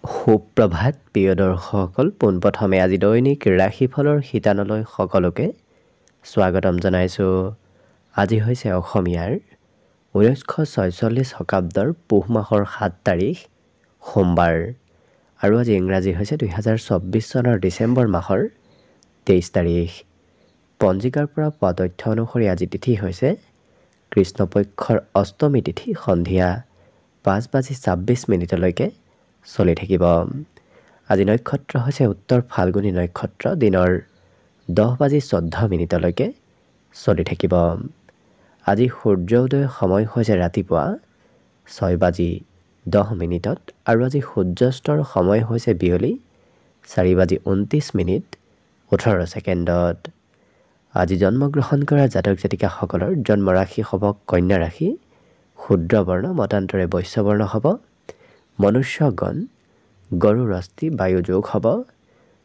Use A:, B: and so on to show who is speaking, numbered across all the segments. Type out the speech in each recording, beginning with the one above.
A: সুপ্ৰভাত প্ৰিয় দৰ্শকসকল, পোনপ্ৰথমে আজি দৈনিক ৰাশিফলৰ শিতানলৈ সকলোকে স্বাগতম জনাইছোঁ। আজি হৈছে অসমীয়াৰ 1946 শকাব্দৰ পুহ মাহৰ 7 তাৰিখ সোমবাৰ আৰু আজি ইংৰাজী হৈছে 2024 চনৰ ডিচেম্বৰ মাহৰ 23 তাৰিখ। পঞ্জিকাৰ পৰা পোৱা তথ্য অনুসৰি আজি তিথি হৈছে কৃষ্ণপক্ষৰ অষ্টমী তিথি, সন্ধিয়া 5:26 চলি থাকিব। আজি নক্ষত্ৰ হৈছে উত্তৰ ফাল্গুনী নক্ষত্ৰ, দিনৰ 10:14 চলি থাকিব। আজি সূৰ্য উদয়ৰ সময় হৈছে ৰাতিপুৱা 6:10 আৰু আজি সূৰ্যাস্তৰ সময় হৈছে বিয়লি 4:29 আজি জন্মগ্ৰহণ কৰা জাতক জাতিকাসকলৰ জন্ম ৰাশি হ'ব কন্যা ৰাশি, ক্ষুদ্ৰ বৰ্ণ মতান্তৰে বৈশ্য বৰ্ণ হ'ব, মনুষ্যগণ গৰুৰ অস্থি বায়ু যোগ হ'ব,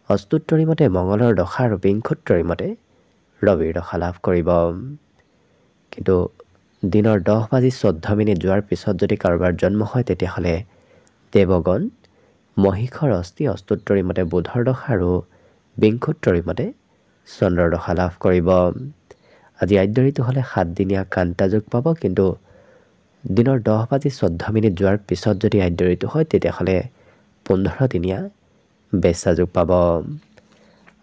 A: অস্তুত্তৰী মতে মঙলৰ দশা আৰু বিংশোত্তৰী মতে ৰবিৰ দশা লাভ কৰিব। কিন্তু দিনৰ 10:14 যোৱাৰ পিছত যদি কাৰোবাৰ জন্ম হয় তেতিয়াহ'লে দেৱগণ মহিষৰ অস্থি অস্তুত্তৰী মতে বুধৰ দশা আৰু বিংশোত্তৰী মতে চন্দ্ৰৰ দশা লাভ কৰিব। আজি আদ্যৰিটো হ'লে 7 দিনীয়া কান্তা যোগ পাব, কিন্তু দিনৰ 10:14 যোৱাৰ পিছত যদি আদ্যৰিটো হয় তেতিয়াহ'লে 15 দিনীয়া বেশ্যা যোগ পাব।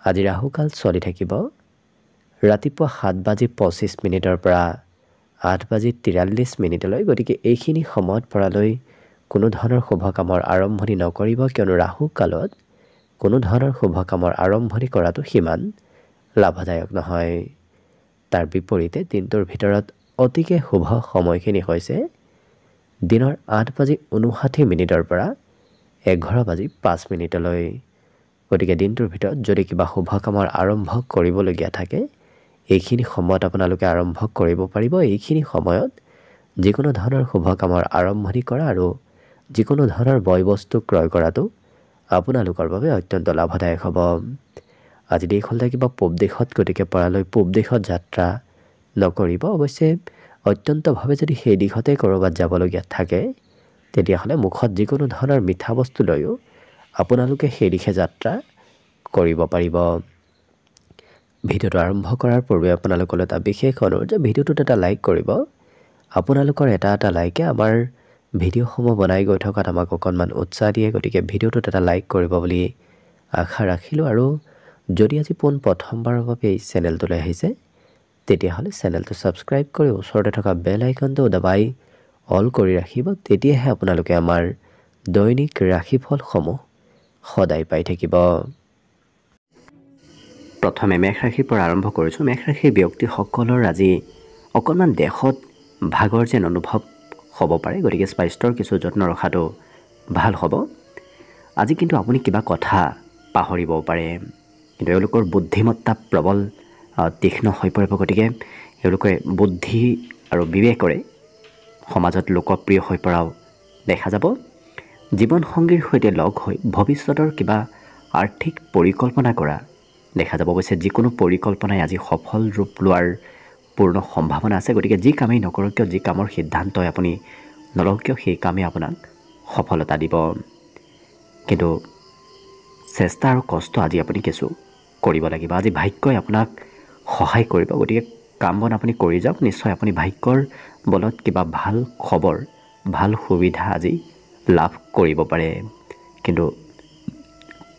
A: আজি ৰাহুকাল চলি থাকিব ৰাতিপুৱা 7:25 পৰা 8:43 গতিকে এইখিনি সময়ত পৰালৈ কোনো ধৰণৰ শুভ কামৰ আৰম্ভণি নকৰিব, কিয়নো ৰাহুকালত কোনো ধৰণৰ শুভ কামৰ আৰম্ভণি কৰাটো সিমান লাভদায়ক নহয়। তাৰ বিপৰীতে দিনটোৰ ভিতৰত অতিকে শুভ সময়খিনি হৈছে দিনৰ 8:59 পৰা 11:05 গতিকে দিনটোৰ ভিতৰত যদি কিবা শুভ কামৰ আৰম্ভ কৰিবলগীয়া থাকে এইখিনি সময়ত আপোনালোকে আৰম্ভ কৰিব পাৰিব। এইখিনি সময়ত যিকোনো ধৰণৰ শুভ কামৰ আৰম্ভণি কৰা আৰু যিকোনো ধৰণৰ বয় বস্তু ক্ৰয় কৰাটো আপোনালোকৰ বাবে অত্যন্ত লাভদায়ক হ'ব। আজি দেশখন থাকিব পূব দিশত, গতিকে পৰালৈ পূব দিশত যাত্ৰা নকৰিব। অৱশ্যে অত্যন্তভাৱে যদি সেই দিশতে ক'ৰবাত যাবলগীয়া থাকে তেতিয়াহ'লে মুখত যিকোনো ধৰণৰ মিঠা বস্তু লৈও আপোনালোকে সেই দিশে যাত্ৰা কৰিব পাৰিব। ভিডিঅ'টো আৰম্ভ কৰাৰ পূৰ্বে আপোনালোকলৈ এটা বিশেষ অনুৰোধ যে ভিডিঅ'টোত এটা লাইক কৰিব। আপোনালোকৰ এটা লাইকে আমাৰ ভিডিঅ'সমূহ বনাই গৈ থকাত আমাক অকণমান উৎসাহ দিয়ে, গতিকে ভিডিঅ'টোত এটা লাইক কৰিব বুলি আশা ৰাখিলোঁ। আৰু যদি আজি প্ৰথমবাৰৰ বাবে এই চেনেলটোলৈ আহিছে তেতিয়াহ'লে চেনেলটো ছাবস্ক্ৰাইব কৰি ওচৰতে থকা বেল আইকনটো দবাই অল কৰি ৰাখিব, তেতিয়াহে আপোনালোকে আমাৰ দৈনিক ৰাশিফলসমূহ সদায় পাই থাকিব। প্ৰথমে মেষ ৰাশিৰ পৰা আৰম্ভ কৰিছোঁ। মেষ ৰাশিৰ ব্যক্তিসকলৰ আজি অকণমান দেহত ভাগৰ যেন অনুভৱ হ'ব পাৰে, গতিকে স্বাস্থ্যৰ কিছু যত্ন ৰখাটো ভাল হ'ব। আজি কিন্তু আপুনি কিবা কথা পাহৰিবও পাৰে, কিন্তু এওঁলোকৰ বুদ্ধিমত্তা প্ৰবল তীক্ষ্ণ হৈ পৰিব, গতিকে এওঁলোকে বুদ্ধি আৰু বিবেকৰে সমাজত লোকপ্ৰিয় হৈ পৰাও দেখা যাব। জীৱনসংগীৰ সৈতে লগ হৈ ভৱিষ্যতৰ কিবা আৰ্থিক পৰিকল্পনা কৰা দেখা যাব। অৱশ্যে যিকোনো পৰিকল্পনাই আজি সফল ৰূপ লোৱাৰ পূৰ্ণ সম্ভাৱনা আছে, গতিকে যি কামেই নকৰক কিয়, যি কামৰ সিদ্ধান্তই আপুনি নলওক কিয়, সেই কামেই আপোনাক সফলতা দিব। কিন্তু চেষ্টা আৰু কষ্ট আজি আপুনি কিছু কৰিব লাগিব। আজি ভাগ্যই আপোনাক সহায় কৰিব, গতিকে কাম বন আপুনি কৰি যাওক। নিশ্চয় আপুনি ভাগ্যৰ বলত কিবা ভাল খবৰ, ভাল সুবিধা আজি লাভ কৰিব পাৰে। কিন্তু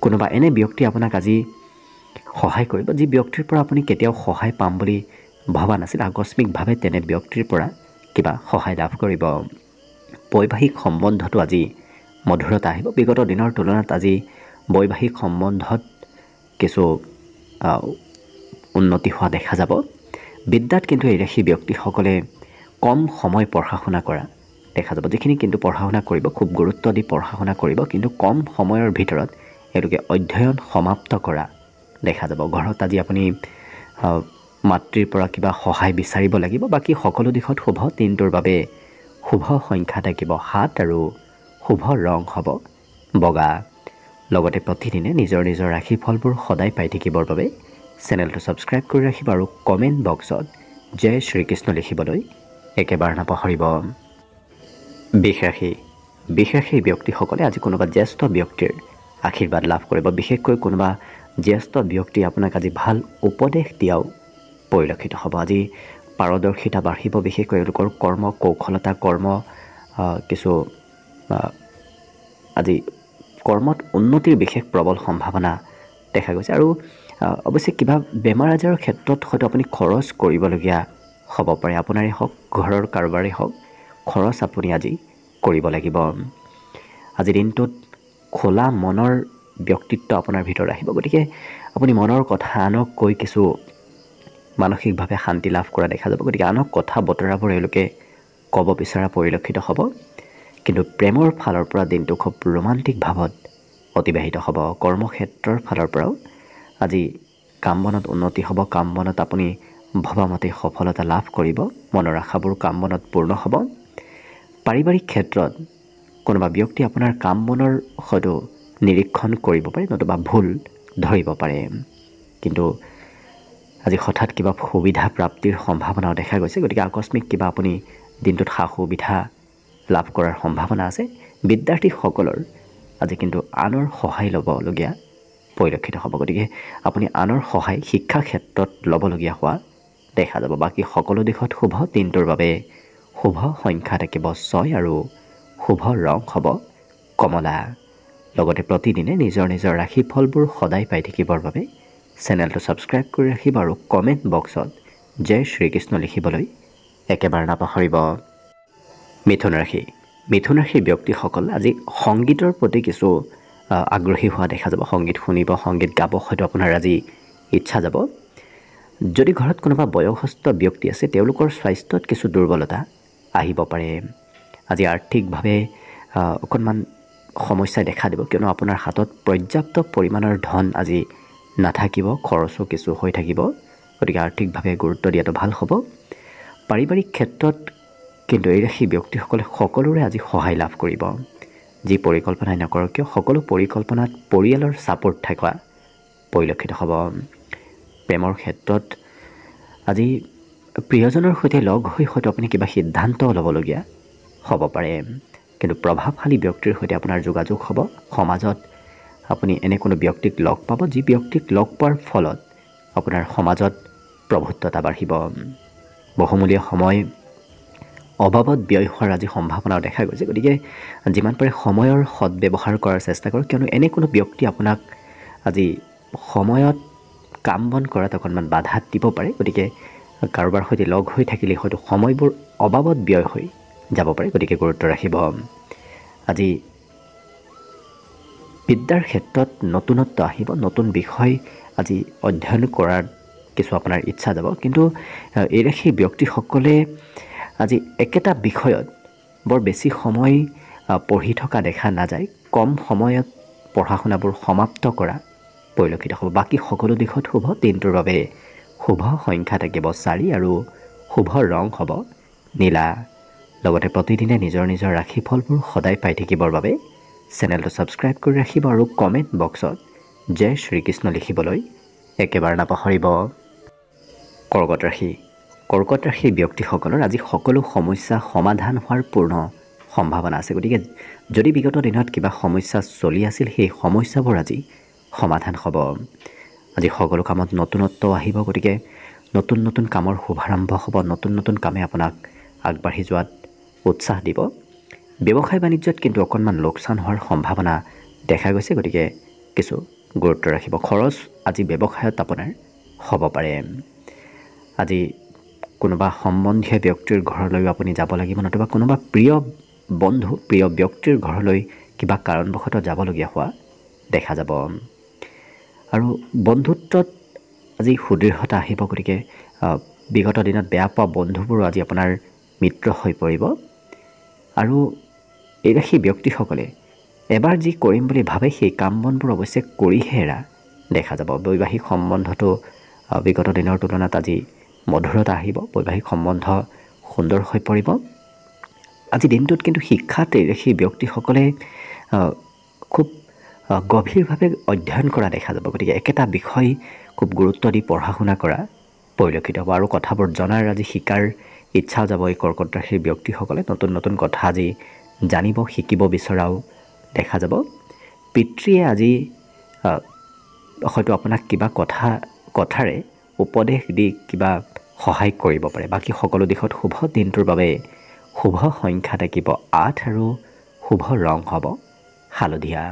A: কোনোবা এনে ব্যক্তি আপোনাক আজি সহায় কৰিব যি ব্যক্তিৰ পৰা আপুনি কেতিয়াও সহায় পাম বুলি ভবা নাছিল। আকস্মিকভাৱে তেনে ব্যক্তিৰ পৰা কিবা সহায় লাভ কৰিব। বৈবাহিক সম্বন্ধটো আজি মধুৰতা আহিব। বিগত দিনৰ তুলনাত আজি বৈবাহিক সম্বন্ধত কিছু উন্নতি হোৱা দেখা যাব। বিদ্যাত কিন্তু এই ৰাশি ব্যক্তিসকলে কম সময় পঢ়া শুনা কৰা দেখা যাব। যিখিনি কিন্তু পঢ়া শুনা কৰিব খুব গুৰুত্ব দি পঢ়া শুনা কৰিব, কিন্তু কম সময়ৰ ভিতৰত এওঁলোকে অধ্যয়ন সমাপ্ত কৰা দেখা যাব। ঘৰত আজি আপুনি মাতৃৰ পৰা কিবা সহায় বিচাৰিব লাগিব। বাকী সকলো দিশত শুভ। দিনটোৰ বাবে শুভ সংখ্যা থাকিব 7 আৰু শুভ ৰং হ'ব বগা। লগতে প্ৰতিদিনে নিজৰ নিজৰ ৰাশিফলবোৰ সদায় পাই থাকিবৰ বাবে চেনেলটো ছাবস্ক্ৰাইব কৰি ৰাখিব আৰু কমেণ্ট বক্সত জয় শ্ৰীকৃষ্ণ লিখিবলৈ একেবাৰে নাপাহৰিব। বৃষ ৰাশি বিশেষ এই ব্যক্তিসকলে আজি কোনোবা জ্যেষ্ঠ ব্যক্তিৰ আশীৰ্বাদ লাভ কৰিব। বিশেষকৈ কোনোবা জ্যেষ্ঠ ব্যক্তি আপোনাক আজি ভাল উপদেশ দিয়াও পৰিলক্ষিত হ'ব। আজি পাৰদৰ্শিতা বাঢ়িব, বিশেষকৈ এওঁলোকৰ কৰ্ম কৌশলতা, কিছু আজি কৰ্মত উন্নতিৰ বিশেষ প্ৰবল সম্ভাৱনা দেখা গৈছে। আৰু অৱশ্যে কিবা বেমাৰ আজাৰৰ ক্ষেত্ৰত হয়তো আপুনি খৰচ কৰিবলগীয়া হ'ব পাৰে। আপোনাৰেই হওক, ঘৰৰ কাৰোবাৰেই হওক, খৰচ আপুনি আজি কৰিব লাগিব। আজিৰ দিনটোত খোলা মনৰ ব্যক্তিত্ব আপোনাৰ ভিতৰত আহিব। গতিকে আপুনি মনৰ কথা আনক কৈ কিছু মানসিকভাৱে শান্তি লাভ কৰা দেখা যাব। গতিকে আনক কথা বতৰাবোৰ এওঁলোকে ক'ব বিচৰা পৰিলক্ষিত হ'ব। কিন্তু প্ৰেমৰ ফালৰ পৰা দিনটো খুব ৰোমান্টিক ভাৱত অতিবাহিত হ'ব। কৰ্মক্ষেত্ৰৰ ফালৰ পৰাও আজি কাম বনত উন্নতি হ'ব। কাম বনত আপুনি ভবামতে সফলতা লাভ কৰিব। মনৰ আশাবোৰ কাম বনত পূৰ্ণ হ'ব। পাৰিবাৰিক ক্ষেত্ৰত কোনোবা ব্যক্তি আপোনাৰ কাম বনৰ হয়তো নিৰীক্ষণ কৰিব পাৰে, নতুবা ভুল ধৰিব পাৰে। কিন্তু আজি হঠাৎ কিবা সুবিধা প্ৰাপ্তিৰ সম্ভাৱনাও দেখা গৈছে। গতিকে আকস্মিক কিবা আপুনি দিনটোত সা সুবিধা লাভ কৰাৰ সম্ভাৱনা আছে। বিদ্যাৰ্থীসকলৰ আজি কিন্তু আনৰ সহায় ল'বলগীয়া পৰিলক্ষিত হ'ব। গতিকে আপুনি আনৰ সহায় শিক্ষা ক্ষেত্ৰত ল'বলগীয়া হোৱা দেখা যাব। বাকী সকলো দিশত শুভ। দিনটোৰ বাবে শুভ সংখ্যা থাকিব 6 আৰু শুভ ৰং হ'ব কমলা। লগতে প্ৰতিদিনে নিজৰ নিজৰ ৰাশিফলবোৰ সদায় পাই থাকিবৰ বাবে চেনেলটো ছাবস্ক্ৰাইব কৰি ৰাখিব আৰু কমেণ্ট বক্সত জয় শ্ৰীকৃষ্ণ লিখিবলৈ একেবাৰে নাপাহৰিব। মিথুন ৰাশি। মিথুন ৰাশিৰ ব্যক্তিসকল আজি সংগীতৰ প্ৰতি কিছু আগ্ৰহী হোৱা দেখা যাব। সংগীত শুনিব, সংগীত গাব হয়তো আপোনাৰ আজি ইচ্ছা যাব। যদি ঘৰত কোনোবা বয়সস্থ ব্যক্তি আছে, তেওঁলোকৰ স্বাস্থ্যত কিছু দুৰ্বলতা আহিব পাৰে। আজি আৰ্থিকভাৱে অকণমান সমস্যাই দেখা দিব, কিয়নো আপোনাৰ হাতত পৰ্যাপ্ত পৰিমাণৰ ধন আজি নাথাকিব, খৰচো কিছু হৈ থাকিব। গতিকে আৰ্থিকভাৱে গুৰুত্ব দিয়াটো ভাল হ'ব। পাৰিবাৰিক ক্ষেত্ৰত কিন্তু এই ৰাশি ব্যক্তিসকলে সকলোৰে আজি সহায় লাভ কৰিব। যি পৰিকল্পনাই নকৰক কিয়, সকলো পৰিকল্পনাত পৰিয়ালৰ ছাপোৰ্ট থকা পৰিলক্ষিত হ'ব। প্ৰেমৰ ক্ষেত্ৰত আজি প্ৰিয়জনৰ সৈতে লগ হৈ হয়তো আপুনি কিবা সিদ্ধান্ত ল'বলগীয়া হ'ব পাৰে। কিন্তু প্ৰভাৱশালী ব্যক্তিৰ সৈতে আপোনাৰ যোগাযোগ হ'ব। সমাজত আপুনি এনে কোনো ব্যক্তিক লগ পাব, যি ব্যক্তিক লগ পোৱাৰ ফলত আপোনাৰ সমাজত প্ৰভুত্বতা বাঢ়িব। বহুমূলীয়া সময় অবাবত ব্যয় হোৱাৰ আজি সম্ভাৱনাও দেখা গৈছে। গতিকে যিমান পাৰে সময়ৰ সদব্যৱহাৰ কৰাৰ চেষ্টা কৰক, কিয়নো এনে কোনো ব্যক্তি আপোনাক আজি সময়ত কাম বন কৰাত অকণমান বাধা দিব পাৰে। গতিকে কাৰোবাৰ সৈতে লগ হৈ থাকিলে হয়তো সময়বোৰ অবাবত ব্যয় হৈ যাব পাৰে। গতিকে গুৰুত্ব ৰাখিব। আজি বিদ্যাৰ ক্ষেত্ৰত নতুনত্ব আহিব। নতুন বিষয় আজি অধ্যয়ন কৰাৰ কিছু আপোনাৰ ইচ্ছা যাব। কিন্তু এই ৰাশিৰ ব্যক্তিসকলে আজি একেটা বিষয়ত বৰ বেছি সময় পঢ়ি থকা দেখা নাযায়। কম সময়ত পঢ়া শুনাবোৰ সমাপ্ত কৰা পৰিলক্ষিত হ'ব। বাকী সকলো দিশত শুভ। দিনটোৰ বাবে শুভ সংখ্যা থাকিব 4 আৰু শুভ ৰং হ'ব নীলা। লগতে প্ৰতিদিনে নিজৰ নিজৰ ৰাশিফলবোৰ সদায় পাই থাকিবৰ বাবে চেনেলটো ছাবস্ক্ৰাইব কৰি ৰাখিব আৰু কমেণ্ট বক্সত জয় শ্ৰীকৃষ্ণ লিখিবলৈ একেবাৰে নাপাহৰিব। কৰ্কট ৰাশি। কৰ্কট ৰাশিৰ ব্যক্তিসকলৰ আজি সকলো সমস্যা সমাধান হোৱাৰ পূৰ্ণ সম্ভাৱনা আছে। গতিকে যদি বিগত দিনত কিবা সমস্যা চলি আছিল, সেই সমস্যাবোৰ আজি সমাধান হ'ব। আজি সকলো কামত নতুনত্ব আহিব। গতিকে নতুন নতুন কামৰ শুভাৰম্ভ হ'ব। নতুন নতুন কামে আপোনাক আগবাঢ়ি যোৱাত উৎসাহ দিব। ব্যৱসায় বাণিজ্যত কিন্তু অকণমান লোকচান হোৱাৰ সম্ভাৱনা দেখা গৈছে। গতিকে কিছু গুৰুত্ব ৰাখিব। খৰচ আজি ব্যৱসায়ত আপোনাৰ হ'ব পাৰে। আজি কোনোবা সম্বন্ধীয় ব্যক্তিৰ ঘৰলৈও আপুনি যাব লাগিব, নতুবা কোনোবা প্ৰিয় বন্ধু, প্ৰিয় ব্যক্তিৰ ঘৰলৈ কিবা কাৰণবশতঃ যাবলগীয়া হোৱা দেখা যাব। আৰু বন্ধুত্বত আজি সুদৃঢ়তা আহিব। গতিকে বিগত দিনত বেয়া পোৱা বন্ধুবোৰো আজি আপোনাৰ মিত্ৰ হৈ পৰিব। আৰু এই ৰাশি ব্যক্তিসকলে এবাৰ যি কৰিম বুলি ভাবে, সেই কাম বনবোৰ অৱশ্যে কৰিহে এৰা দেখা যাব। বৈবাহিক সম্বন্ধটো বিগত দিনৰ তুলনাত আজি মধুৰতা আহিব। বৈবাহিক সম্বন্ধ সুন্দৰ হৈ পৰিব। আজি দিনটোত কিন্তু শিক্ষাত এই ৰাশি ব্যক্তিসকলে খুব গভীৰভাৱে অধ্যয়ন কৰা দেখা যাব। গতিকে একেটা বিষয় খুব গুৰুত্ব দি পঢ়া শুনা কৰা পৰিলক্ষিত হ'ব। আৰু কথাবোৰ জনাৰ আজি শিকাৰ ইচ্ছাও যাব এই কৰ্কট ৰাশিৰ ব্যক্তিসকলে। নতুন নতুন কথা আজি জানিব শিকিব বিচৰাও দেখা যাব। পিতৃয়ে আজি হয়তো আপোনাক কিবা কথাৰে উপদেশ দি কিবা সহায় কৰিব পাৰে। বাকী সকলো দিশত শুভ। দিনটোৰ বাবে শুভ সংখ্যা থাকিব 8 আৰু শুভ ৰং হ'ব হালধীয়া।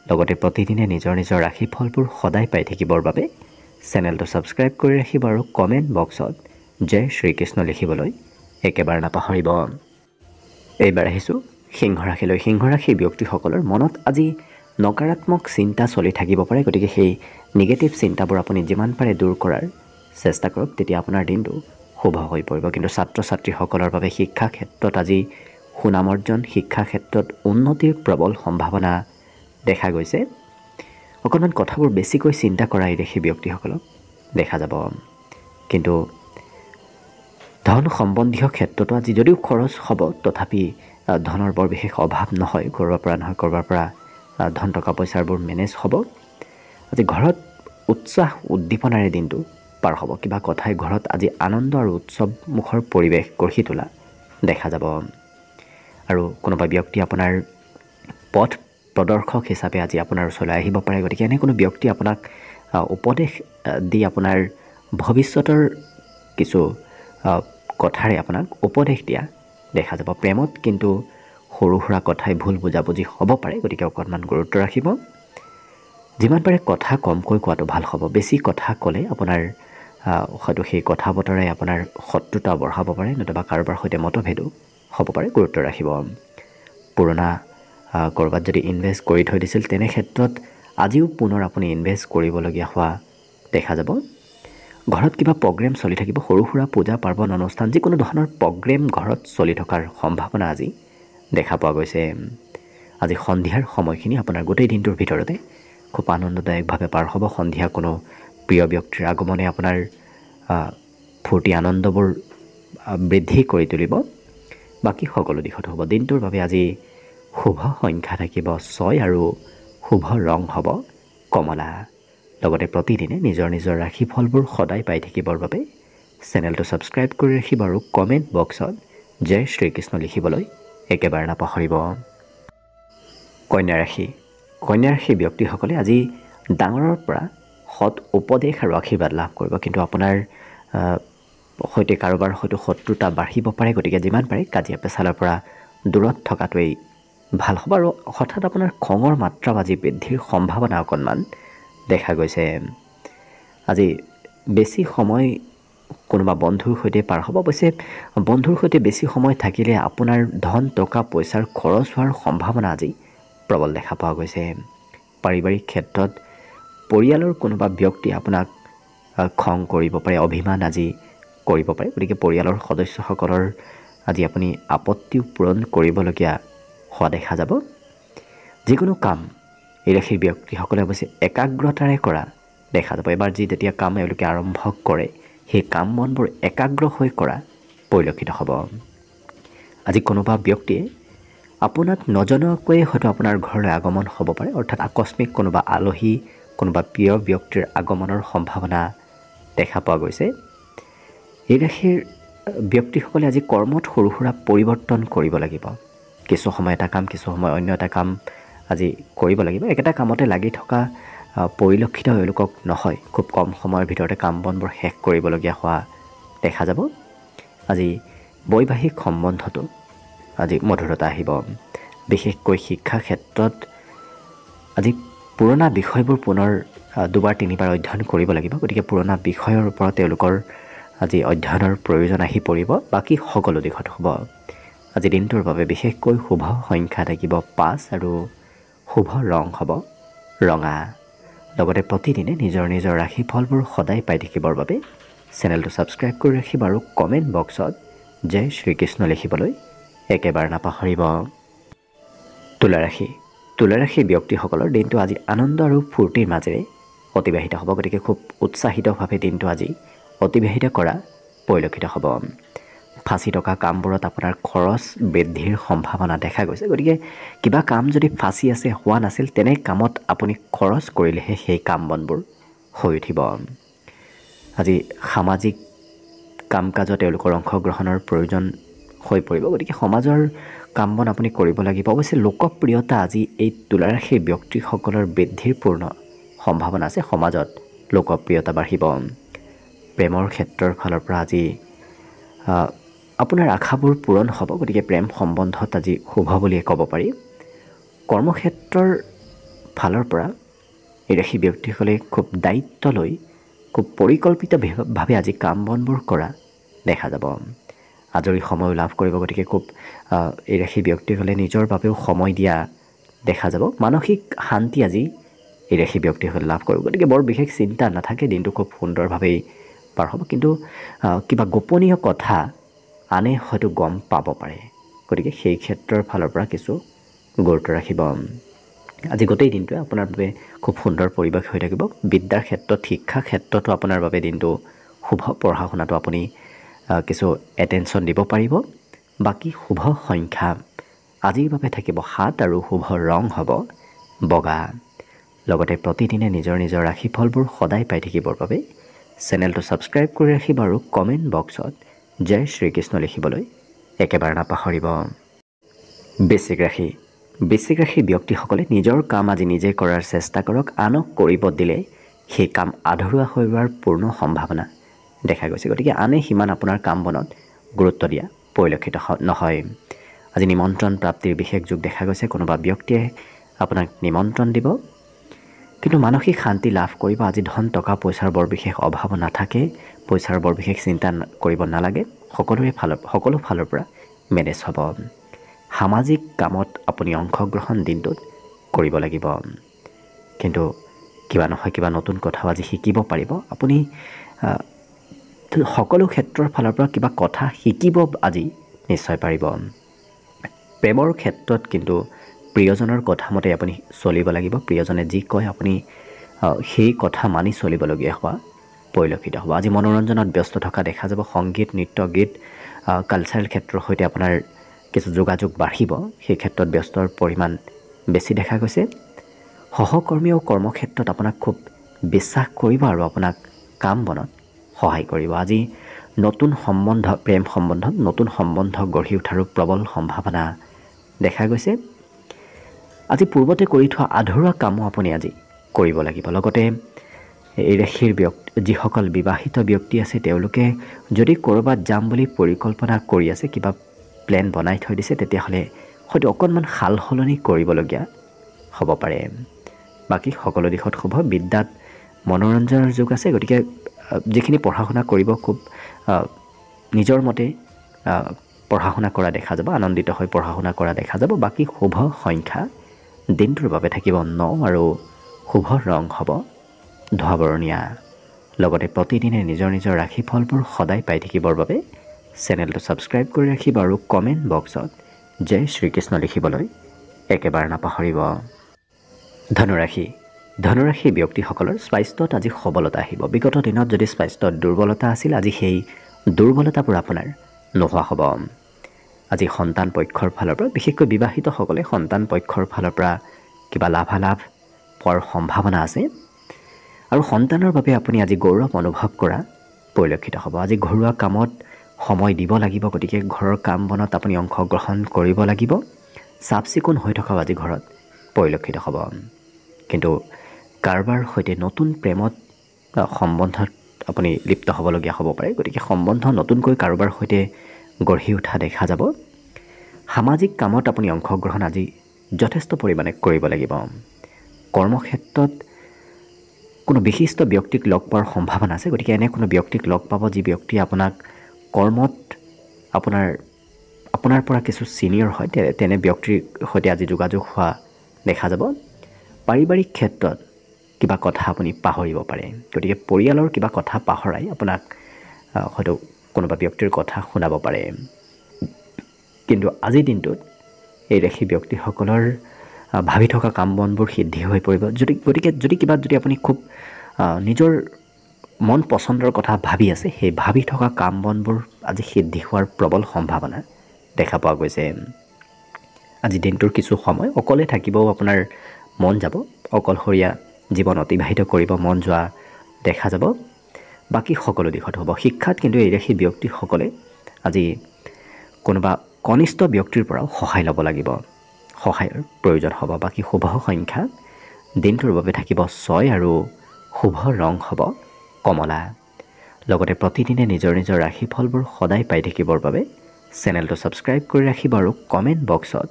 A: লগতে প্ৰতিদিনে নিজৰ নিজৰ ৰাশিফলবোৰ সদায় পাই থাকিবৰ বাবে চেনেলটো ছাবস্ক্ৰাইব কৰি ৰাখিব আৰু কমেণ্ট বক্সত জয় শ্ৰীকৃষ্ণ লিখিবলৈ একেবাৰে নাপাহৰিব। এইবাৰ আহিছোঁ সিংহ ৰাশিলৈ। সিংহ ৰাশিৰ ব্যক্তিসকলৰ মনত আজি নকাৰাত্মক চিন্তা চলি থাকিব পাৰে। গতিকে সেই নিগেটিভ চিন্তাবোৰ আপুনি যিমান পাৰে দূৰ কৰাৰ চেষ্টা কৰক, তেতিয়া আপোনাৰ দিনটো শুভ হৈ পৰিব। কিন্তু ছাত্ৰ ছাত্ৰীসকলৰ বাবে শিক্ষা ক্ষেত্ৰত আজি সুনাম অৰ্জন, শিক্ষা ক্ষেত্ৰত উন্নতিৰ প্ৰবল সম্ভাৱনা দেখা গৈছে। অকণমান কথাবোৰ বেছিকৈ চিন্তা কৰা এই ৰাশি ব্যক্তিসকলক দেখা যাব। কিন্তু ধন সম্বন্ধীয় ক্ষেত্ৰতো আজি যদিও খৰচ হ'ব, তথাপি ধনৰ বৰ বিশেষ অভাৱ নহয়। ক'ৰবাৰ পৰা নহয় ক'ৰবাৰ পৰা ধন টকা পইচাবোৰ মেনেজ হ'ব। আজি ঘৰত উৎসাহ উদ্দীপনাৰে দিনটো পাৰ হ'ব। কিবা কথাই ঘৰত আজি আনন্দ আৰু উৎসৱমুখৰ পৰিৱেশ গঢ়ি তোলা দেখা যাব। আৰু কোনোবা ব্যক্তি আপোনাৰ পথ প্ৰদৰ্শক হিচাপে আজি আপোনাৰ ওচৰলৈ আহিব পাৰে। গতিকে এনে কোনো ব্যক্তি আপোনাক উপদেশ দি আপোনাৰ ভৱিষ্যতৰ কিছু কথাৰে আপোনাক উপদেশ দিয়া দেখা যাব। প্ৰেমত কিন্তু সৰু সুৰা কথাই ভুল বুজাবুজি হ'ব পাৰে। গতিকে অকণমান গুৰুত্ব ৰাখিব। যিমান পাৰে কথা কমকৈ কোৱাটো ভাল হ'ব। বেছি কথা ক'লে আপোনাৰ হয়তো সেই কথা বতৰাই আপোনাৰ শত্ৰুতা বঢ়াব পাৰে, নতুবা কাৰোবাৰ সৈতে মতভেদো হ'ব পাৰে। গুৰুত্ব ৰাখিব। পুৰণা ক'ৰবাত যদি ইনভেষ্ট কৰি থৈ দিছিল, তেনে ক্ষেত্ৰত আজিও পুনৰ আপুনি ইনভেষ্ট কৰিবলগীয়া হোৱা দেখা যাব। ঘৰত কিবা প্ৰগ্ৰেম চলি থাকিব, সৰু সুৰা পূজা পাৰ্বণ অনুষ্ঠান, যিকোনো ধৰণৰ প্ৰগ্ৰেম ঘৰত চলি থকাৰ সম্ভাৱনা আজি দেখা পোৱা গৈছে। আজি সন্ধিয়াৰ সময়খিনি আপোনাৰ গোটেই দিনটোৰ ভিতৰতে খুব আনন্দদায়কভাৱে পাৰ হ'ব। সন্ধিয়া কোনো প্ৰিয় ব্যক্তিৰ আগমনে আপোনাৰ ফূৰ্তি আনন্দবোৰ বৃদ্ধি কৰি তুলিব। বাকী সকলো দিশত হ'ব। দিনটোৰ বাবে আজি শুভ সংখ্যা থাকিব 6 আৰু শুভ ৰং হ'ব কমলা। লগতে প্ৰতিদিনে নিজৰ নিজৰ ৰাশিফলবোৰ সদায় পাই থাকিবৰ বাবে চেনেলটো ছাবস্ক্ৰাইব কৰি ৰাখিব আৰু কমেণ্ট বক্সত জয় শ্ৰীকৃষ্ণ লিখিবলৈ একেবাৰে নাপাহৰিব। কন্যা ৰাশি। কন্যা ৰাশিৰ ব্যক্তিসকলে আজি ডাঙৰৰ পৰা সৎ উপদেশ আৰু আশীৰ্বাদ লাভ কৰিব। কিন্তু আপোনাৰ সৈতে কাৰোবাৰ হয়তো শত্ৰুতা বাঢ়িব পাৰে। গতিকে যিমান পাৰে কাজিয়া পেচালৰ পৰা দূৰত থকাটোৱেই ভাল হ'ব। আৰু হঠাৎ আপোনাৰ খঙৰ মাত্ৰাও আজি বৃদ্ধিৰ সম্ভাৱনা অকণমান দেখা গৈছে। আজি বেছি সময় কোনোবা বন্ধুৰ সৈতে পাৰ হ'ব। অৱশ্যে বন্ধুৰ সৈতে বেছি সময় থাকিলে আপোনাৰ ধন টকা পইচাৰ খৰচ হোৱাৰ সম্ভাৱনা আজি প্ৰবল দেখা পোৱা গৈছে। পাৰিবাৰিক ক্ষেত্ৰত পৰিয়ালৰ কোনোবা ব্যক্তি আপোনাক খং কৰিব পাৰে, অভিমান আজি কৰিব পাৰে। গতিকে পৰিয়ালৰ সদস্যসকলৰ আজি আপুনি আপত্তিও পূৰণ কৰিবলগীয়া হোৱা দেখা যাব। যিকোনো কাম এই ৰাশিৰ ব্যক্তিসকলে অৱশ্যে একাগ্ৰতাৰে কৰা দেখা যাব। এবাৰ যেতিয়া কাম এওঁলোকে আৰম্ভ কৰে, সেই কাম বনবোৰ একাগ্ৰ হৈ কৰা পৰিলক্ষিত হ'ব। আজি কোনোবা ব্যক্তিয়ে আপোনাক নজনোৱাকৈয়ে হয়তো আপোনাৰ ঘৰলৈ আগমন হ'ব পাৰে। অৰ্থাৎ আকস্মিক কোনোবা আলহী, কোনোবা প্ৰিয় ব্যক্তিৰ আগমনৰ সম্ভাৱনা দেখা পোৱা গৈছে। এই ৰাশিৰ ব্যক্তিসকলে আজি কৰ্মত সৰু সুৰা পৰিৱৰ্তন কৰিব লাগিব। কিছু সময় এটা কাম, কিছু সময় অন্য এটা কাম আজি কৰিব লাগিব। একেটা কামতে লাগি থকা পৰিলক্ষিত এওঁলোকক নহয়। খুব কম সময়ৰ ভিতৰতে কাম বনবোৰ শেষ কৰিবলগীয়া হোৱা দেখা যাব। আজি বৈবাহিক সম্বন্ধতো আজি মধুৰতা আহিব। বিশেষকৈ শিক্ষা ক্ষেত্ৰত আজি পুৰণা বিষয়বোৰ পুনৰ দুবাৰ তিনিবাৰ অধ্যয়ন কৰিব লাগিব। গতিকে পুৰণা বিষয়ৰ ওপৰত তেওঁলোকৰ আজি অধ্যয়নৰ প্ৰয়োজন আহি পৰিব। বাকী সকলো দিশত হ'ব। আজি দিনটোৰ বাবে বিশেষকৈ শুভ সংখ্যা থাকিব 5 আৰু শুভ ৰং হ'ব ৰঙা। লগতে প্ৰতিদিনে নিজৰ নিজৰ ৰাশিফলবোৰ সদায় পাই থাকিবৰ বাবে চেনেলটো ছাবস্ক্ৰাইব কৰি ৰাখিব আৰু কমেণ্ট বক্সত জয় শ্ৰীকৃষ্ণ লিখিবলৈ একেবাৰে নাপাহৰিব। তুলা ৰাশি। তুলা ৰাশিৰ ব্যক্তিসকলৰ দিনটো আজি আনন্দ আৰু ফূৰ্তিৰ মাজেৰে অতিবাহিত হ'ব। গতিকে খুব উৎসাহিতভাৱে দিনটো আজি অতিবাহিত কৰা পৰিলক্ষিত হ'ব। ফাঁচি থকা কামবোৰত আপোনাৰ খৰচ বৃদ্ধিৰ সম্ভাৱনা দেখা গৈছে। গতিকে কিবা কাম যদি ফাঁচি আছে, হোৱা নাছিল, তেনে কামত আপুনি খৰচ কৰিলেহে সেই কাম বনবোৰ হৈ উঠিব। আজি সামাজিক কাম কাজত তেওঁলোকৰ অংশগ্ৰহণৰ প্ৰয়োজন হৈ পৰিব। গতিকে সমাজৰ কাম বন আপুনি কৰিব লাগিব। অৱশ্যে লোকপ্ৰিয়তা আজি এই তুলা ৰাশিৰ ব্যক্তিসকলৰ বৃদ্ধিৰ পূৰ্ণ সম্ভাৱনা আছে। সমাজত লোকপ্ৰিয়তা বাঢ়িব। প্ৰেমৰ ক্ষেত্ৰৰ ফালৰ পৰা আজি আপোনাৰ আশাবোৰ পূৰণ হ'ব। গতিকে প্ৰেম সম্বন্ধত আজি শুভ বুলিয়ে ক'ব পাৰি। কৰ্মক্ষেত্ৰৰ ফালৰ পৰা এই ৰাশি ব্যক্তিসকলে খুব দায়িত্ব লৈ খুব পৰিকল্পিতভাৱে আজি কাম বনবোৰ কৰা দেখা যাব। আজৰি সময়ো লাভ কৰিব। গতিকে খুব এই ৰাশি ব্যক্তিসকলে নিজৰ বাবেও সময় দিয়া দেখা যাব। মানসিক শান্তি আজি এই ৰাশি ব্যক্তিসকলে লাভ কৰিব। গতিকে বৰ বিশেষ চিন্তা নাথাকে, দিনটো খুব সুন্দৰভাৱেই পাৰ হ'ব। কিন্তু কিবা গোপনীয় কথা আনে হয়তো গম পাব পাৰে। গতিকে সেই ক্ষেত্ৰৰ ফালৰ পৰা কিছু গুৰুত্ব ৰাখিব। আজি গোটেই দিনটোৱে আপোনাৰ বাবে খুব সুন্দৰ পৰিৱেশ হৈ থাকিব। বিদ্যাৰ ক্ষেত্ৰত, শিক্ষা ক্ষেত্ৰতো আপোনাৰ বাবে দিনটো শুভ। পঢ়া শুনাটো আপুনি কিছু এটেনশ্যন দিব পাৰিব। বাকী শুভ সংখ্যা আজিৰ বাবে থাকিব 7 আৰু শুভ ৰং হ'ব বগা। লগতে প্ৰতিদিনে নিজৰ নিজৰ ৰাশিফলবোৰ সদায় পাই থাকিবৰ বাবে চেনেলটো ছাবস্ক্ৰাইব কৰি ৰাখিব আৰু কমেণ্ট বক্সত জয় শ্ৰীকৃষ্ণ লিখিবলৈ একেবাৰে নাপাহৰিব। বৃশ্চিক ৰাশি। বৃশ্চিক ৰাশিৰ ব্যক্তিসকলে নিজৰ কাম আজি নিজে কৰাৰ চেষ্টা কৰক। আনক কৰিব দিলে সেই কাম আধৰুৱা হৈ যোৱাৰ পূৰ্ণ সম্ভাৱনা দেখা গৈছে। গতিকে আনে সিমান আপোনাৰ কাম বনত গুৰুত্ব দিয়া পৰিলক্ষিত নহয়। আজি নিমন্ত্ৰণ প্ৰাপ্তিৰ বিশেষ যোগ দেখা গৈছে। কোনোবা ব্যক্তিয়ে আপোনাক নিমন্ত্ৰণ দিব, কিন্তু মানসিক শান্তি লাভ কৰিব। আজি ধন টকা পইচাৰ বৰ বিশেষ অভাৱ নাথাকে। পইচাৰ বৰ বিশেষ চিন্তা কৰিব নালাগে। সকলো ফালৰ পৰা মেনেজ হ'ব। সামাজিক কামত আপুনি অংশগ্ৰহণ দিনটোত কৰিব লাগিব। কিন্তু কিবা নহয় কিবা নতুন কথাও আজি শিকিব পাৰিব। আপুনি সকলো ক্ষেত্ৰৰ ফালৰ পৰা কিবা কথা শিকিব আজি নিশ্চয় পাৰিব। প্ৰেমৰ ক্ষেত্ৰত কিন্তু প্ৰিয়জনৰ কথা মতে আপুনি চলিব লাগিব। প্ৰিয়জনে যি কয় আপুনি সেই কথা মানি চলিবলগীয়া হোৱা পৰিলক্ষিত হ'ব। আজি মনোৰঞ্জনত ব্যস্ত থকা দেখা যাব। সংগীত, নৃত্য, গীত, কালচাৰেল ক্ষেত্ৰৰ সৈতে আপোনাৰ কিছু যোগাযোগ বাঢ়িব। সেই ক্ষেত্ৰত ব্যস্তৰ পৰিমাণ বেছি দেখা গৈছে। সহকৰ্মী আৰু কৰ্মক্ষেত্ৰত আপোনাক খুব বিশ্বাস কৰিব আৰু আপোনাক কাম বনত সহায় কৰিব। আজি নতুন সম্বন্ধ, প্ৰেম সম্বন্ধত নতুন সম্বন্ধ গঢ়ি উঠাৰো প্ৰবল সম্ভাৱনা দেখা গৈছে। আজি পূৰ্বতে কৰি থোৱা আধৰুৱা কামো আপুনি আজি কৰিব লাগিব। লগতে এই ৰাশিৰ যিসকল বিবাহিত ব্যক্তি আছে তেওঁলোকে যদি ক'ৰবাত যাম বুলি পৰিকল্পনা কৰি আছে, কিবা প্লেন বনাই থৈ দিছে, তেতিয়াহ'লে হয়তো অকণমান সাল সলনি কৰিবলগীয়া হ'ব পাৰে। বাকী সকলো দিশত শুভ। বিদ্যাত মনোৰঞ্জনৰ যুগ আছে। গতিকে যিখিনি পঢ়া শুনা কৰিব খুব নিজৰ মতে পঢ়া শুনা কৰা দেখা যাব। আনন্দিত হৈ পঢ়া শুনা কৰা দেখা যাব। বাকী শুভ সংখ্যা দিনটোৰ বাবে থাকিব 9 আৰু শুভ ৰং হ'ব ধোঁৱাবৰণীয়া। লগতে প্ৰতিদিনে নিজৰ নিজৰ ৰাশিফলবোৰ সদায় পাই থাকিবৰ বাবে চেনেলটো ছাবস্ক্ৰাইব কৰি ৰাখিব আৰু কমেণ্ট বক্সত জয় শ্ৰীকৃষ্ণ লিখিবলৈ একেবাৰে নাপাহৰিব। ধনুৰাশি। ধনুৰাশিৰ ব্যক্তিসকলৰ স্বাস্থ্যত আজি সবলতা আহিব। বিগত দিনত যদি স্বাস্থ্যত দুৰ্বলতা আছিল, আজি সেই দুৰ্বলতাবোৰ আপোনাৰ নোহোৱা হ'ব। আজি সন্তান পক্ষৰ ফালৰ পৰা, বিশেষকৈ বিবাহিতসকলে সন্তান পক্ষৰ ফালৰ পৰা কিবা লাভালাভ পোৱাৰ সম্ভাৱনা আছে। আৰু সন্তানৰ বাবে আপুনি আজি গৌৰৱ অনুভৱ কৰা পৰিলক্ষিত হ'ব। আজি ঘৰুৱা কামত সময় দিব লাগিব। গতিকে ঘৰৰ কাম বনত আপুনি অংশগ্ৰহণ কৰিব লাগিব। চাফ চিকুণ হৈ থকাও আজি ঘৰত পৰিলক্ষিত হ'ব। কিন্তু কাৰোবাৰ সৈতে নতুন প্ৰেমত সম্বন্ধত আপুনি লিপ্ত হ'বলগীয়া হ'ব পাৰে। গতিকে সম্বন্ধ নতুনকৈ কাৰোবাৰ সৈতে গঢ়ি উঠা দেখা যাব। সামাজিক কামত আপুনি অংশগ্ৰহণ আজি যথেষ্ট পৰিমাণে কৰিব লাগিব। কৰ্মক্ষেত্ৰত কোনো বিশিষ্ট ব্যক্তিক লগ পোৱাৰ সম্ভাৱনা আছে। গতিকে এনে কোনো ব্যক্তিক লগ পাব যি ব্যক্তি আপোনাক কৰ্মত আপোনাৰ পৰা কিছু ছিনিয়ৰ হয়, তেনে ব্যক্তিৰ সৈতে আজি যোগাযোগ হোৱা দেখা যাব। পাৰিবাৰিক ক্ষেত্ৰত কিবা কথা আপুনি পাহৰিব পাৰে। গতিকে পৰিয়ালৰ কিবা কথা পাহৰাই আপোনাক হয়তো কোনোবা ব্যক্তিৰ কথা শুনাব পাৰে। কিন্তু আজিৰ দিনটোত এই ৰাশি ব্যক্তিসকলৰ ভাবি থকা কাম বনবোৰ সিদ্ধি হৈ পৰিব। যদি আপুনি খুব নিজৰ মন পচন্দৰ কথা ভাবি আছে, সেই ভাবি থকা কাম বনবোৰ আজি সিদ্ধি হোৱাৰ প্ৰবল সম্ভাৱনা দেখা পোৱা গৈছে। আজি দিনটোৰ কিছু সময় অকলে থাকিবও আপোনাৰ মন যাব। অকলশৰীয়া জীৱন অতিবাহিত কৰিব মন যোৱা দেখা যাব। বাকী সকলো দিশত হ'ব। শিক্ষাত কিন্তু এই ৰাশি ব্যক্তিসকলে আজি কোনোবা কনিষ্ঠ ব্যক্তিৰ পৰাও সহায় ল'ব লাগিব, সহায়ৰ প্ৰয়োজন হ'ব। বাকী শুভ সংখ্যা দিনটোৰ বাবে থাকিব 6 আৰু শুভ ৰং হ'ব কমলা। লগতে প্ৰতিদিনে নিজৰ নিজৰ ৰাশিফলবোৰ সদায় পাই থাকিবৰ বাবে চেনেলটো ছাবস্ক্ৰাইব কৰি ৰাখিব আৰু কমেণ্ট বক্সত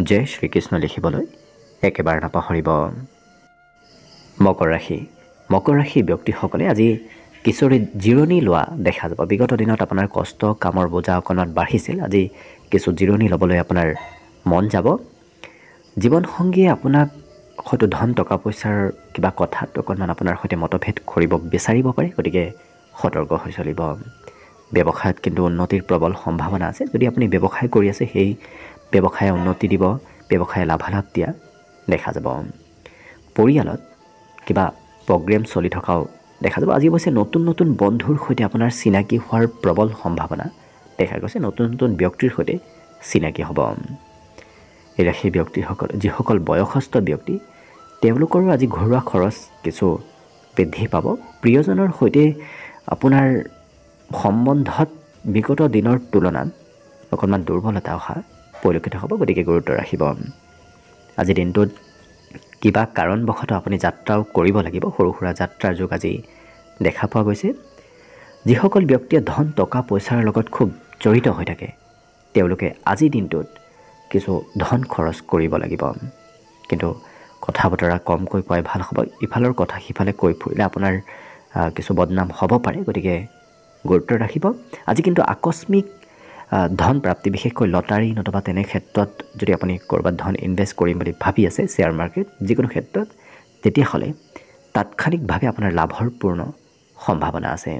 A: জয় শ্ৰীকৃষ্ণ লিখিবলৈ একেবাৰে নাপাহৰিব। মকৰ ৰাশি। মকৰ ৰাশি ব্যক্তিসকলে আজি কিছু জিৰণি লোৱা দেখা যাব। বিগত দিনত আপোনাৰ কষ্ট কামৰ বোজা অকণমান বাঢ়িছিল, আজি কিছু জিৰণি ল'বলৈ আপোনাৰ মন যাব। জীৱনসংগীয়ে আপোনাক হয়তো ধন টকা পইচাৰ কিবা কথাত অকণমান আপোনাৰ সৈতে মতভেদ কৰিব বিচাৰিব পাৰে, গতিকে সতৰ্ক হৈ চলিব। ব্যৱসায়ত কিন্তু উন্নতিৰ প্ৰবল সম্ভাৱনা আছে। যদি আপুনি ব্যৱসায় কৰি আছে, সেই ব্যৱসায়ে উন্নতি দিব, ব্যৱসায়ে লাভালাভ দিয়া দেখা যাব। পৰিয়ালত কিবা প্ৰগ্ৰেম চলি থকাও দেখা যাব। আজি অৱশ্যে নতুন নতুন বন্ধুৰ সৈতে আপোনাৰ চিনাকি হোৱাৰ প্ৰবল সম্ভাৱনা দেখা গৈছে। নতুন নতুন ব্যক্তিৰ সৈতে চিনাকি হ'ব। এই ৰাশিৰ ব্যক্তিসকল, যিসকল বয়সস্থ ব্যক্তি, তেওঁলোকৰো আজি ঘৰুৱা খৰচ কিছু বৃদ্ধি পাব। প্ৰিয়জনৰ সৈতে আপোনাৰ সম্বন্ধত বিগত দিনৰ তুলনাত অকণমান দুৰ্বলতা অহা পৰিলক্ষিত হ'ব, গতিকে গুৰুত্ব ৰাখিব। আজি দিনটোত কিবা কাৰণবশতঃ আপুনি যাত্ৰাও কৰিব লাগিব। সৰু সুৰা যাত্ৰাৰ যোগ আজি দেখা পোৱা গৈছে। যিসকল ব্যক্তিয়ে ধন টকা পইচাৰ লগত খুব জড়িত হৈ থাকে, তেওঁলোকে আজিৰ দিনটোত কিছু ধন খৰচ কৰিব লাগিব। কিন্তু কথা বতৰা কমকৈ কোৱাই ভাল হ'ব। ইফালৰ কথা সিফালে কৈ ফুৰিলে আপোনাৰ কিছু বদনাম হ'ব পাৰে, গতিকে গুৰুত্ব ৰাখিব। আজি কিন্তু আকস্মিক ধন প্ৰাপ্তি, বিশেষকৈ লটাৰী নতুবা তেনে ক্ষেত্ৰত যদি আপুনি ক'ৰবাত ধন ইনভেষ্ট কৰিম বুলি ভাবি আছে, শ্বেয়াৰ মাৰ্কেট যিকোনো ক্ষেত্ৰত, তেতিয়াহ'লে তাৎক্ষণিকভাৱে আপোনাৰ লাভৰ পূৰ্ণ সম্ভাৱনা আছে।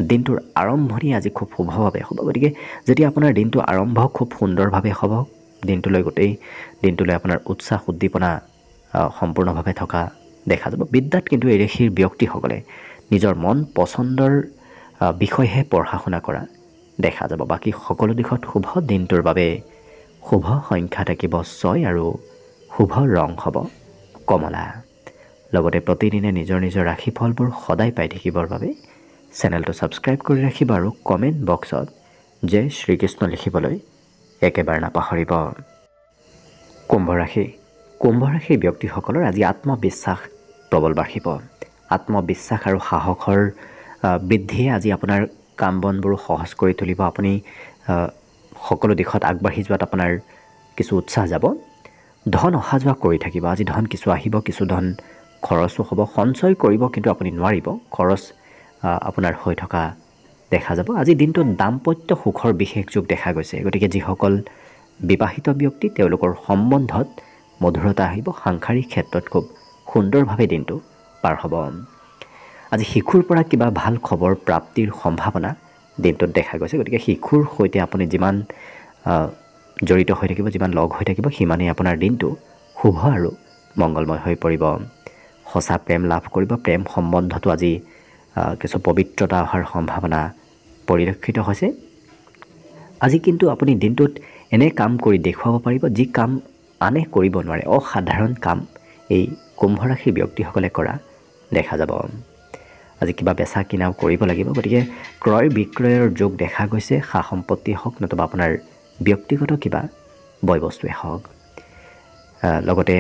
A: দিনটোৰ আৰম্ভণি আজি খুব শুভভাৱে হ'ব, গতিকে যেতিয়া আপোনাৰ দিনটো আৰম্ভ খুব সুন্দৰভাৱে হ'ব, গোটেই দিনটোলৈ আপোনাৰ উৎসাহ উদ্দীপনা সম্পূৰ্ণভাৱে থকা দেখা যাব। বিদ্যাত কিন্তু এই ৰাশিৰ ব্যক্তিসকলে নিজৰ মন পচন্দৰ বিষয়হে পঢ়া শুনা কৰা দেখা যাব। বাকী সকলো দিশত শুভ। দিনটোৰ বাবে শুভ সংখ্যা থাকিব 6 আৰু শুভ ৰং হ'ব কমলা। লগতে প্ৰতিদিনে নিজৰ নিজৰ ৰাশিফলবোৰ সদায় পাই থাকিবৰ বাবে চেনেলটো ছাবস্ক্ৰাইব কৰি ৰাখিব আৰু কমেণ্ট বক্সত জয় শ্ৰীকৃষ্ণ লিখিবলৈ একেবাৰে নাপাহৰিব। কুম্ভ ৰাশি। কুম্ভ ৰাশিৰ ব্যক্তিসকলৰ আজি আত্মবিশ্বাস প্ৰবল বাঢ়িব। আত্মবিশ্বাস আৰু সাহসৰ বৃদ্ধিয়ে আজি আপোনাৰ কাম বনবোৰ সহজ কৰি তুলিব। আপুনি সকলো দিশত আগবাঢ়ি যোৱাত আপোনাৰ কিছু উৎসাহ যাব। ধন অহা যোৱা কৰি থাকিব। আজি ধন কিছু আহিব, কিছু ধন খৰচো হ'ব। সঞ্চয় কৰিব কিন্তু আপুনি নোৱাৰিব, খৰচ আপোনাৰ হৈ থকা দেখা যাব। আজি দিনটোত দাম্পত্য সুখৰ বিশেষ যোগ দেখা গৈছে, গতিকে যিসকল বিবাহিত ব্যক্তি, তেওঁলোকৰ সম্বন্ধত মধুৰতা আহিব। সাংসাৰিক ক্ষেত্ৰত খুব সুন্দৰভাৱে দিনটো পাৰ হ'ব। আজি শিশুৰ পৰা কিবা ভাল খবৰ প্ৰাপ্তিৰ সম্ভাৱনা দিনটোত দেখা গৈছে, গতিকে শিশুৰ সৈতে আপুনি যিমান জড়িত হৈ থাকিব, যিমান লগ হৈ থাকিব, সিমানেই আপোনাৰ দিনটো শুভ আৰু মংগলময় হৈ পৰিব। সঁচা প্ৰেম লাভ কৰিব। প্ৰেম সম্বন্ধতো আজি কিছু পবিত্ৰতা অহাৰ সম্ভাৱনা পৰিলক্ষিত হৈছে। আজি কিন্তু আপুনি দিনটোত এনে কাম কৰি দেখুৱাব পাৰিব, যি কাম আনে কৰিব নোৱাৰে। অসাধাৰণ কাম এই কুম্ভ ৰাশিৰ ব্যক্তিসকলে কৰা দেখা যাব। আজি কিবা বেচা কিনাও কৰিব লাগিব, গতিকে ক্ৰয় বিক্ৰয়ৰ যোগ দেখা গৈছে। সা সম্পত্তি হওক নতুবা আপোনাৰ ব্যক্তিগত কিবা বয় বস্তুৱে হওক। লগতে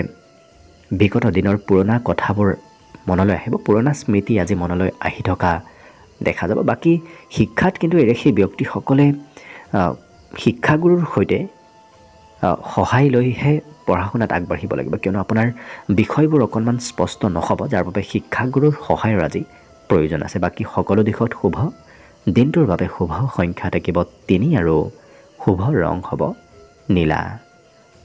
A: বিগত দিনৰ পুৰণা কথাবোৰ মনলৈ আহিব। পুৰণা স্মৃতি আজি মনলৈ আহি থকা দেখা যাব। বাকী শিক্ষাত কিন্তু এই ৰাশিৰ ব্যক্তিসকলে শিক্ষাগুৰুৰ সৈতে সহায় লৈহে পঢ়া শুনাত আগবাঢ়িব লাগিব, কিয়নো আপোনাৰ বিষয়বোৰ অকণমান স্পষ্ট নহ'ব, যাৰ বাবে শিক্ষাগুৰুৰ সহায়ৰ আজি প্ৰয়োজন আছে। বাকী সকলো দিশত শুভ। দিনটোৰ বাবে শুভ সংখ্যা থাকিব 3 আৰু শুভ ৰং হ'ব নীলা।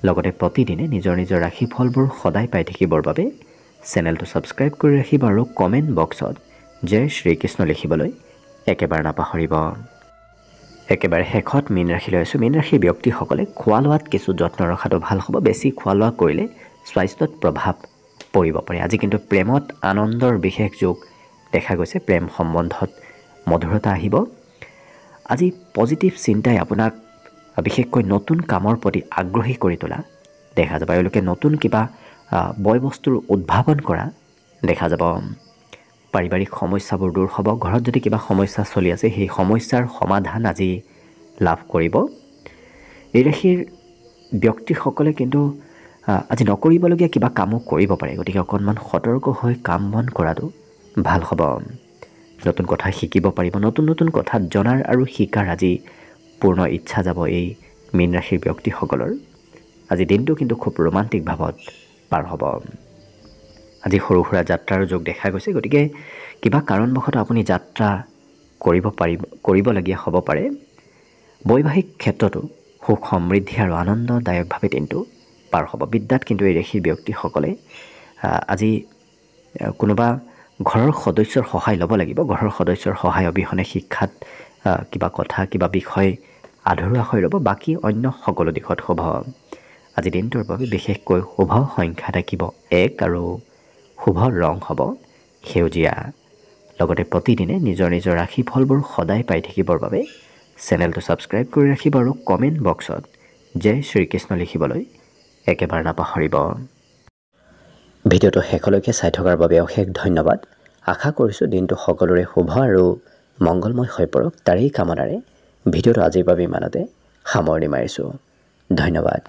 A: লগতে প্ৰতিদিনে নিজৰ নিজৰ ৰাশিফলবোৰ সদায় পাই থাকিবৰ বাবে চেনেলটো ছাবস্ক্ৰাইব কৰি ৰাখিব আৰু কমেণ্ট বক্সত জয় শ্ৰীকৃষ্ণ লিখিবলৈ একেবাৰে নাপাহৰিব। একেবাৰে শেষত মীন ৰাশিলৈ আছোঁ। মীন ৰাশিৰ ব্যক্তিসকলে খোৱা লোৱাত কিছু যত্ন ৰখাটো ভাল হ'ব। বেছি খোৱা লোৱা কৰিলে স্বাস্থ্যত প্ৰভাৱ পৰিব পাৰে। আজি কিন্তু প্ৰেমত আনন্দৰ বিশেষ যোগ দেখা গৈছে। প্ৰেম সম্বন্ধত মধুৰতা আহিব। আজি পজিটিভ চিন্তাই আপোনাক বিশেষকৈ নতুন কামৰ প্ৰতি আগ্ৰহী কৰি তোলা দেখা যাব। এওঁলোকে নতুন কিবা বয় বস্তুৰ উদ্ভাৱন কৰা দেখা যাব। পাৰিবাৰিক সমস্যাবোৰ দূৰ হ'ব। ঘৰত যদি কিবা সমস্যা চলি আছে, সেই সমস্যাৰ সমাধান আজি লাভ কৰিব। এই ৰাশিৰ ব্যক্তিসকলে কিন্তু আজি নকৰিবলগীয়া কিবা কামো কৰিব পাৰে, গতিকে অকণমান সতৰ্ক হৈ কাম বন কৰাটো ভাল হ'ব। নতুন কথা শিকিব পাৰিব, নতুন নতুন কথা জনাৰ আৰু শিকাৰ আজি পূৰ্ণ ইচ্ছা যাব এই মীন ৰাশিৰ ব্যক্তিসকলৰ। আজি দিনটো কিন্তু খুব ৰোমান্টিক ভাৱত পাৰ হ'ব। আজি সৰু সুৰা যাত্ৰাৰ যোগ দেখা গৈছে, গতিকে কিবা কাৰণবশতঃ আপুনি যাত্ৰা কৰিবলগীয়া হ'ব পাৰে। বৈবাহিক ক্ষেত্ৰতো সুখ সমৃদ্ধি আৰু আনন্দদায়কভাৱে দিনটো পাৰ হ'ব। বিদ্যাত কিন্তু এই ৰাশিৰ ব্যক্তিসকলে আজি কোনোবা ঘৰৰ সদস্যৰ সহায় ল'ব লাগিব। ঘৰৰ সদস্যৰ সহায় অবিহনে শিক্ষাত কিবা কথা কিবা বিষয় আধৰুৱা হৈ ৰ'ব, বাকী অন্য সকলো দিশত শুভ। আজি দিনটোৰ বাবে বিশেষকৈ শুভ সংখ্যা থাকিব 1 আৰু শুভ ৰং হ'ব সেউজীয়া। লগতে প্ৰতিদিনে নিজৰ নিজৰ ৰাশিফলবোৰ সদায় পাই থাকিবৰ বাবে চেনেলটো ছাবস্ক্ৰাইব কৰি ৰাখিব আৰু কমেণ্ট বক্সত জয় শ্ৰীকৃষ্ণ লিখিবলৈ একেবাৰে নাপাহৰিব। ভিডিঅ'টো শেষলৈকে চাই থকাৰ বাবে অশেষ ধন্যবাদ। আশা কৰিছোঁ দিনটো সকলোৰে শুভ আৰু মংগলময় হৈ পৰক, তাৰেই কামনাৰে ভিডিঅ'টো আজিৰ বাবে ইমানতে সামৰণি মাৰিছোঁ। ধন্যবাদ।